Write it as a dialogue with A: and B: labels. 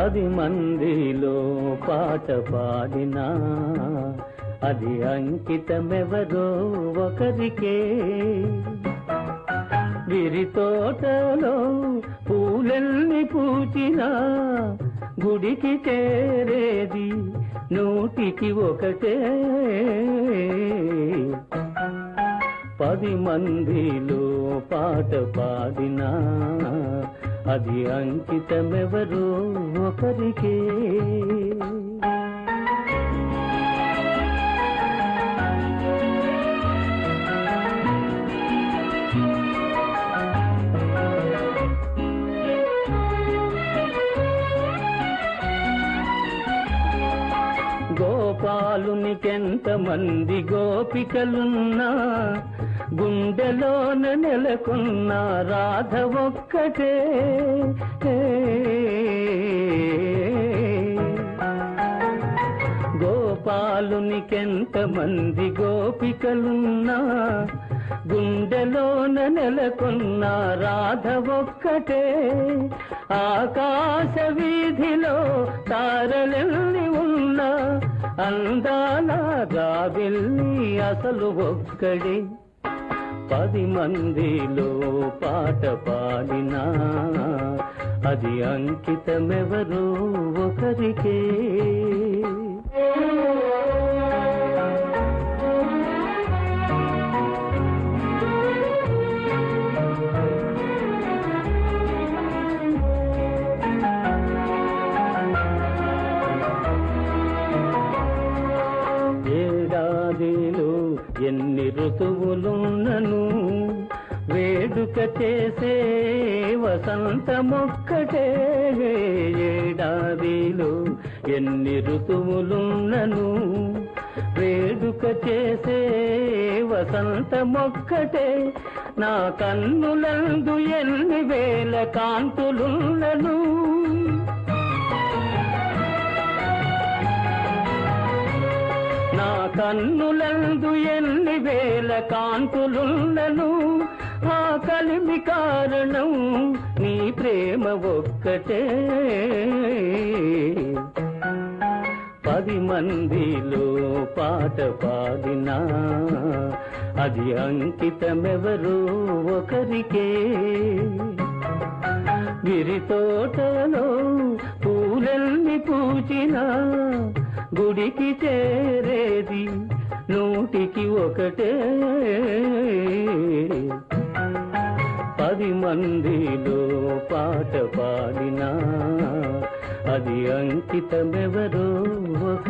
A: 10 మందిలో పాట పాడినా అది అంకితమెవరో ఒకరికే. విరి తోటలో పూలెల్ని పూచినా గుడికి చేరేది 100కి 1. 10 మందిలో పాట పాడినా అది అంకితమెవరో ఒకరికే. గోపాలునికెంతమంది గోపికలున్నా గుండెలోన నెలకొన్న రాధ ఒక్కటే. గోపాలునికెంతమంది గోపికలున్నా గుండెలోన నెలకొన్న రాధ ఒక్కటే. ఆకాశ వీధిలో తారలెల్లి ఉన్న అందాల జాబిల్లి అసలు ఒక్కడే. 10 మందిలో పాట పాడినా అది అంకితమెవరో ఒకరికే. ఏడాదిలో ఎన్ని ఋతువులున్నను వేడుక చేసే వసంతమొక్కటే. ఏడాదిలో ఎన్ని ఋతువులున్నను వేడుక చేసే వసంతమొక్కటే. నా కన్నులందు ఎన్ని వేల కాంతులున్నను నా కన్నులందు ఎన్ని వేల కాంతులున్నను ఆ కలిమి కారణం నీ ప్రేమ ఒక్కటే. 10 మందిలో పాట పాడినా అది అంకితమెవరో ఒకరికే. విరి తోటలో పూలెల్ని పూచినా గుడికి చేరేది 100కి 1. 10 మందిలో పాట పాడినా అది అంకితమెవరో ఒకరికే.